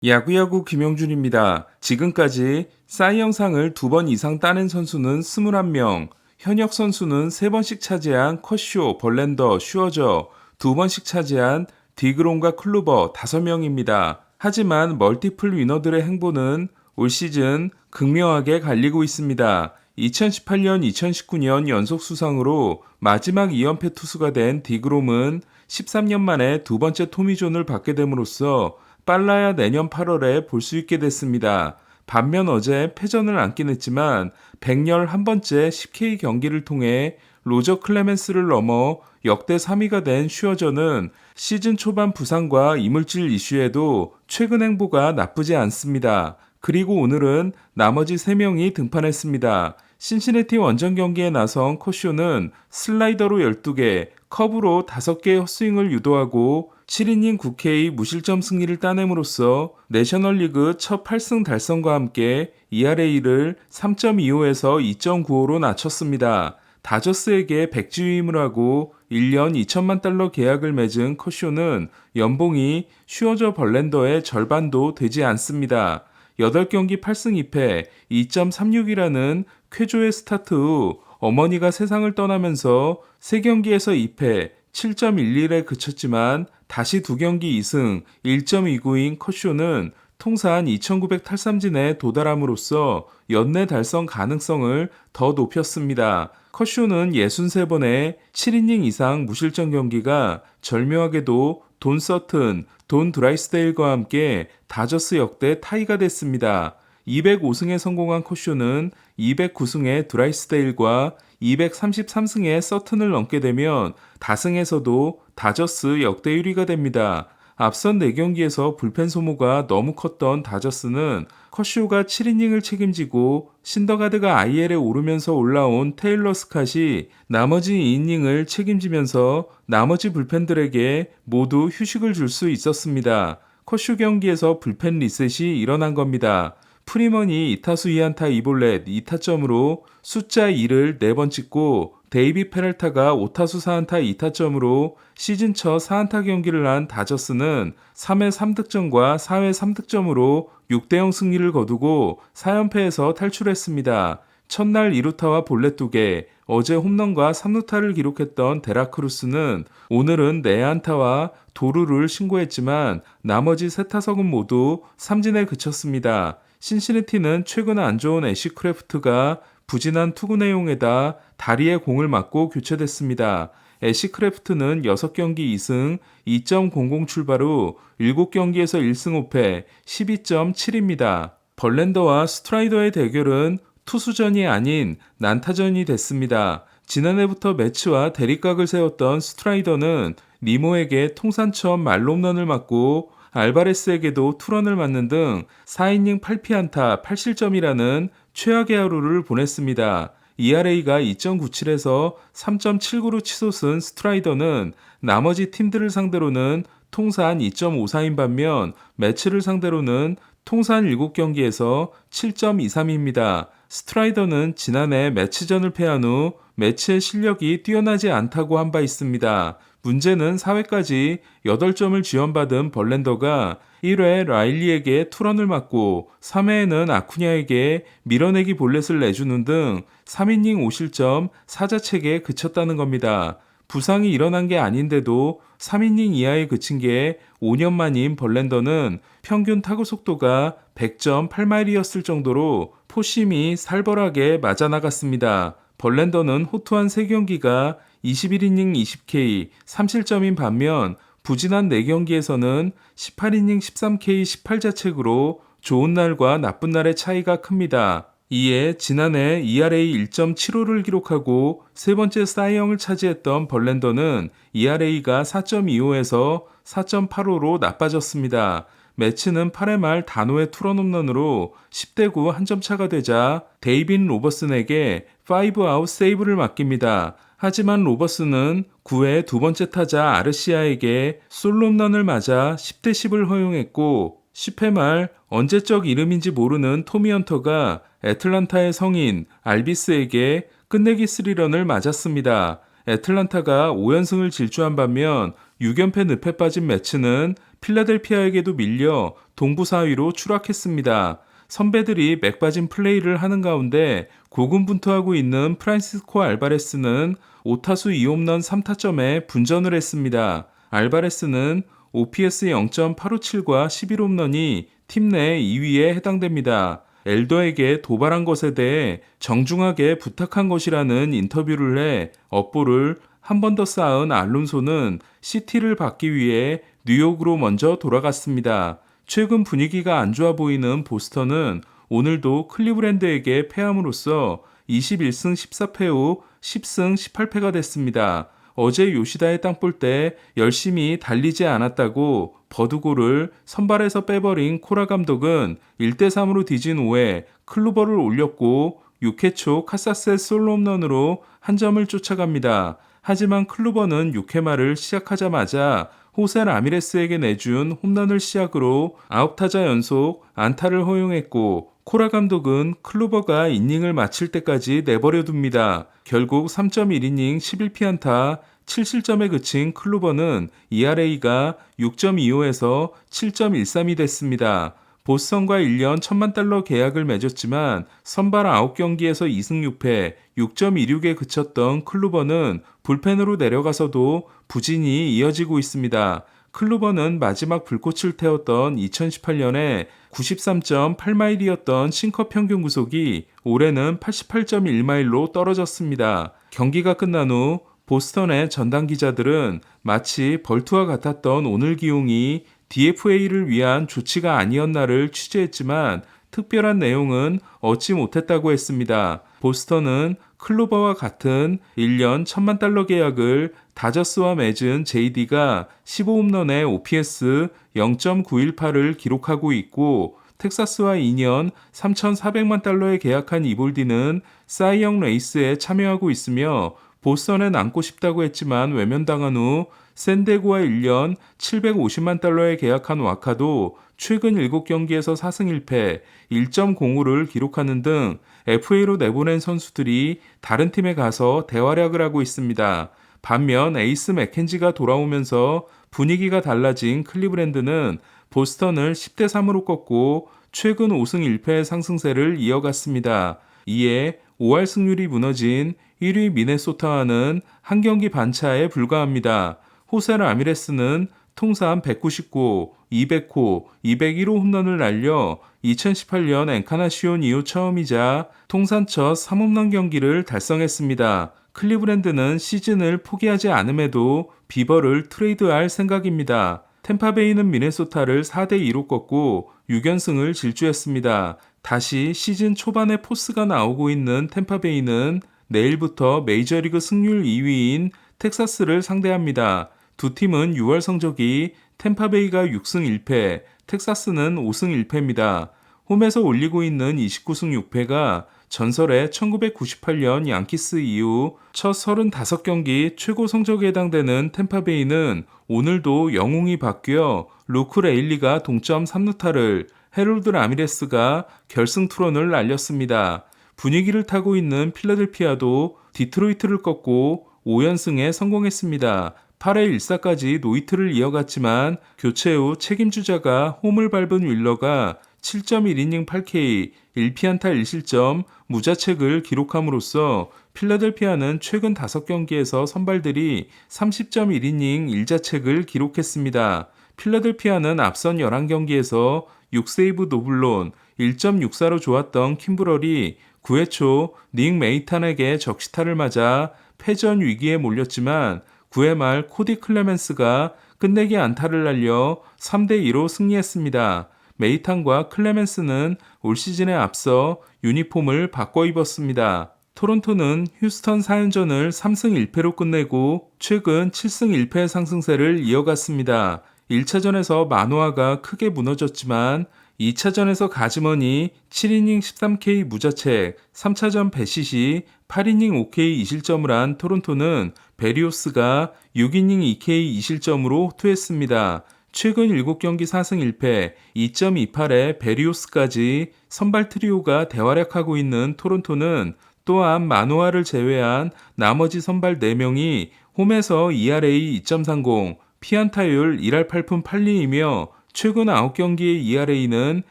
야구야구 김영준입니다. 지금까지 싸이 영상을 2번 이상 따낸 선수는 21명, 현역 선수는 3번씩 차지한 커쇼, 벌렌더, 슈어저, 2번씩 차지한 디그롬과 클루버 5명입니다. 하지만 멀티플 위너들의 행보는 올 시즌 극명하게 갈리고 있습니다. 2018년, 2019년 연속 수상으로 마지막 2연패 투수가 된 디그롬은 13년 만에 두 번째 토미존을 받게 됨으로써 빨라야 내년 8월에 볼 수 있게 됐습니다. 반면 어제 패전을 안긴 했지만 111번째 10K 경기를 통해 로저 클레멘스를 넘어 역대 3위가 된 슈어저는 시즌 초반 부상과 이물질 이슈에도 최근 행보가 나쁘지 않습니다. 그리고 오늘은 나머지 3명이 등판했습니다. 신시내티 원정 경기에 나선 커쇼는 슬라이더로 12개, 커브로 5개의 헛스윙을 유도하고 7이닝 9K 무실점 승리를 따냄으로써 내셔널리그 첫 8승 달성과 함께 ERA를 3.25에서 2.95로 낮췄습니다. 다저스에게 백지위임을 하고 1년 2천만 달러 계약을 맺은 커쇼는 연봉이 슈어저 벌렌더의 절반도 되지 않습니다. 8경기 8승 2패 2.36이라는 쾌조의 스타트 후 어머니가 세상을 떠나면서 3경기에서 2패 7.11에 그쳤지만 다시 2경기 2승 1.29인 커쇼는 통산 2,900 탈삼진에 도달함으로써 연내 달성 가능성을 더 높였습니다. 커쇼는 63번의 7이닝 이상 무실점 경기가 절묘하게도 돈 서튼, 돈 드라이스데일과 함께 다저스 역대 타이가 됐습니다. 205승에 성공한 커쇼는 209승의 드라이스데일과 233승의 서튼을 넘게 되면 다승에서도 다저스 역대 1위가 됩니다. 앞선 4경기에서 불펜 소모가 너무 컸던 다저스는 커쇼가 7이닝을 책임지고 신더가드가 IL에 오르면서 올라온 테일러 스캇이 나머지 2이닝을 책임지면서 나머지 불펜들에게 모두 휴식을 줄 수 있었습니다. 커쇼 경기에서 불펜 리셋이 일어난 겁니다. 프리먼이 2타수 2안타 2볼넷 2타점으로 숫자 2를 4번 찍고 데이비 페랄타가 5타수 4안타 2타점으로 시즌 첫 4안타 경기를 한 다저스는 3회 3득점과 4회 3득점으로 6대0 승리를 거두고 4연패에서 탈출했습니다. 첫날 2루타와 볼넷 2개, 어제 홈런과 3루타를 기록했던 데라크루스는 오늘은 4안타와 도루를 신고했지만 나머지 3타석은 모두 삼진에 그쳤습니다. 신시내티는 최근 안 좋은 애쉬 크래프트가 부진한 투구 내용에다 다리에 공을 맞고 교체됐습니다. 애쉬 크래프트는 6경기 2승 2.00 출발 후 7경기에서 1승 5패 12.7입니다. 벌렌더와 스트라이더의 대결은 투수전이 아닌 난타전이 됐습니다. 지난해부터 매치와 대립각을 세웠던 스트라이더는 니모에게 통산 처음 말홈런을 맞고 알바레스에게도 투런을 맞는 등 4이닝 8피안타 8실점이라는 최악의 하루를 보냈습니다. ERA가 2.97에서 3.79로 치솟은 스트라이더는 나머지 팀들을 상대로는 통산 2.54인 반면 매치를 상대로는 통산 7경기에서 7.23입니다. 스트라이더는 지난해 매치전을 패한 후 매치의 실력이 뛰어나지 않다고 한 바 있습니다. 문제는 4회까지 8점을 지원받은 벌렌더가 1회 라일리에게 투런을 맞고 3회에는 아쿠냐에게 밀어내기 볼넷을 내주는 등 3이닝 5실점 4자책에 그쳤다는 겁니다. 부상이 일어난 게 아닌데도 3이닝 이하에 그친 게 5년 만인 벌렌더는 평균 타구 속도가 100.8마일이었을 정도로 포심이 살벌하게 맞아나갔습니다. 벌렌더는 호투한 3경기가 21이닝 20K 3실점인 반면 부진한 4경기에서는 18이닝 13K 18자책으로 좋은 날과 나쁜 날의 차이가 큽니다. 이에 지난해 ERA 1.75를 기록하고 세 번째 사이영을 차지했던 벌렌더는 ERA가 4.25에서 4.85로 나빠졌습니다. 매치는 8회 말 단호의 투런 홈런으로 10대9 한 점 차가 되자 데이빈 로버슨에게 5아웃 세이브를 맡깁니다. 하지만 로버슨은 9회 두 번째 타자 아르시아에게 솔로 홈런을 맞아 10대10을 허용했고 10회 말 언제적 이름인지 모르는 토미 헌터가 애틀란타의 성인 알비스에게 끝내기 3런을 맞았습니다. 애틀란타가 5연승을 질주한 반면 6연패 늪에 빠진 매치는 필라델피아에게도 밀려 동부 4위로 추락했습니다. 선배들이 맥빠진 플레이를 하는 가운데 고군분투하고 있는 프란시스코 알바레스는 5타수 2홈런 3타점에 분전을 했습니다. 알바레스는 OPS 0.857과 11홈런이 팀 내 2위에 해당됩니다. 엘더에게 도발한 것에 대해 정중하게 부탁한 것이라는 인터뷰를 해 업보를 한 번 더 쌓은 알론소는 CT를 받기 위해 뉴욕으로 먼저 돌아갔습니다. 최근 분위기가 안 좋아 보이는 보스턴은 오늘도 클리브랜드에게 패함으로써 21승 14패 후 10승 18패가 됐습니다. 어제 요시다의 땅볼 때 열심히 달리지 않았다고 버두고를 선발에서 빼버린 코라 감독은 1대3으로 뒤진 후에 클루버를 올렸고 6회 초 카사스의 솔로 홈런으로 한 점을 쫓아갑니다. 하지만 클루버는 6회 말을 시작하자마자 호세 라미레스에게 내준 홈런을 시작으로 9타자 연속 안타를 허용했고 코라 감독은 클루버가 이닝을 마칠 때까지 내버려둡니다. 결국 3.1이닝 11피안타 7실점에 그친 클루버는 ERA가 6.25에서 7.13이 됐습니다. 보스턴과 1년 1천만 달러 계약을 맺었지만 선발 9경기에서 2승 6패 6.26에 그쳤던 클루버는 불펜으로 내려가서도 부진이 이어지고 있습니다. 클루버는 마지막 불꽃을 태웠던 2018년에 93.8마일이었던 싱커 평균 구속이 올해는 88.1마일로 떨어졌습니다. 경기가 끝난 후 보스턴의 전당 기자들은 마치 벌투와 같았던 오늘 기용이 DFA를 위한 조치가 아니었나를 취재했지만 특별한 내용은 얻지 못했다고 했습니다. 보스턴은 클루버와 같은 1년 1천만 달러 계약을 다저스와 맺은 JD가 15홈런에 OPS 0.918을 기록하고 있고 텍사스와 2년 3,400만 달러에 계약한 이볼디는 사이영 레이스에 참여하고 있으며 보스턴에 남고 싶다고 했지만 외면당한 후 샌디에고와 1년 750만 달러에 계약한 와카도 최근 7경기에서 4승 1패 1.05를 기록하는 등 FA로 내보낸 선수들이 다른 팀에 가서 대활약을 하고 있습니다. 반면 에이스 맥켄지가 돌아오면서 분위기가 달라진 클리브랜드는 보스턴을 10대3으로 꺾고 최근 5승 1패의 상승세를 이어갔습니다. 이에 5할 승률이 무너진 1위 미네소타와는 한 경기 반차에 불과합니다. 호세 라미레스는 통산 199, 200호, 201호 홈런을 날려 2018년 엔카나시온 이후 처음이자 통산 첫 3홈런 경기를 달성했습니다. 클리브랜드는 시즌을 포기하지 않음에도 비버를 트레이드할 생각입니다. 템파베이는 미네소타를 4대2로 꺾고 6연승을 질주했습니다. 다시 시즌 초반에 포스가 나오고 있는 템파베이는 내일부터 메이저리그 승률 2위인 텍사스를 상대합니다. 두 팀은 6월 성적이 템파베이가 6승 1패, 텍사스는 5승 1패입니다. 홈에서 올리고 있는 29승 6패가 전설의 1998년 양키스 이후 첫 35경기 최고 성적에 해당되는 템파베이는 오늘도 영웅이 바뀌어 루크 레일리가 동점 3루타를, 헤롤드 라미레스가 결승 투런을 날렸습니다. 분위기를 타고 있는 필라델피아도 디트로이트를 꺾고 5연승에 성공했습니다. 8회 1사까지 노히트를 이어갔지만 교체 후 책임주자가 홈을 밟은 윌러가 7.1이닝 8K, 1피안타 1실점, 무자책을 기록함으로써 필라델피아는 최근 5경기에서 선발들이 30.1이닝 1자책을 기록했습니다. 필라델피아는 앞선 11경기에서 6세이브 노블론, 1.64로 좋았던 킴브럴이 9회 초 닉 메이탄에게 적시타를 맞아 패전 위기에 몰렸지만 9회 말 코디 클레멘스가 끝내기 안타를 날려 3대2로 승리했습니다. 메이탄과 클레멘스는 올 시즌에 앞서 유니폼을 바꿔 입었습니다. 토론토는 휴스턴 4연전을 3승 1패로 끝내고 최근 7승 1패 상승세를 이어갔습니다. 1차전에서 마노아가 크게 무너졌지만 2차전에서 가즈먼이 7이닝 13K 무자책, 3차전 배시시 8이닝 5K 2실점을 한 토론토는 베리오스가 6이닝 2K 2실점으로 호투했습니다. 최근 7경기 4승 1패 2.28의 베리오스까지 선발 트리오가 대활약하고 있는 토론토는 또한 마노아를 제외한 나머지 선발 4명이 홈에서 ERA 2.30, 피안타율 1할 8푼 8리이며 최근 9경기의 ERA는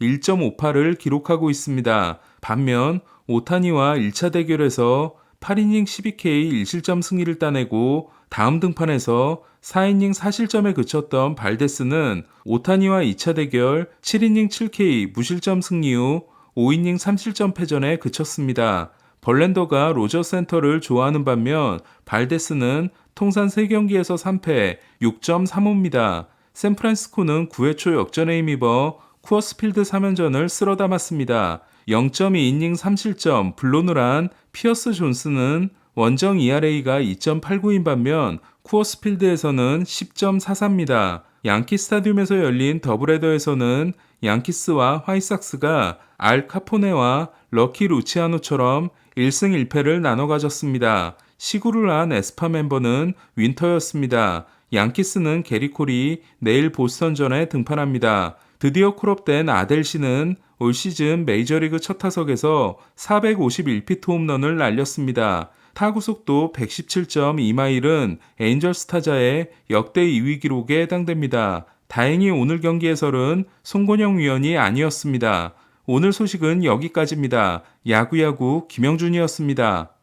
1.58을 기록하고 있습니다. 반면 오타니와 1차 대결에서 8이닝 12K 1실점 승리를 따내고 다음 등판에서 4이닝 4실점에 그쳤던 발데스는 오타니와 2차 대결 7이닝 7K 무실점 승리 후 5이닝 3실점 패전에 그쳤습니다. 벌랜더가 로저 센터를 좋아하는 반면 발데스는 통산 3경기에서 3패 6.35입니다. 샌프란시스코는 9회 초 역전에 힘입어 쿠어스필드 3연전을 쓸어 담았습니다. 0.2이닝 3실점 블론을 한 피어스 존스는 원정 ERA가 2.89인 반면 쿠어스필드에서는 10.44입니다. 양키 스타디움에서 열린 더블헤더에서는 양키스와 화이삭스가 알 카포네와 럭키 루치아노처럼 1승 1패를 나눠 가졌습니다. 시구를 한 에스파 멤버는 윈터였습니다. 양키스는 게리 콜이 내일 보스턴전에 등판합니다. 드디어 콜업된 아델시는 올 시즌 메이저리그 첫 타석에서 451피트 홈런을 날렸습니다. 타구 속도 117.2마일은 에인절스 타자의 역대 2위 기록에 해당됩니다. 다행히 오늘 경기 해설은 송건영 위원이 아니었습니다. 오늘 소식은 여기까지입니다. 야구야구 김영준이었습니다.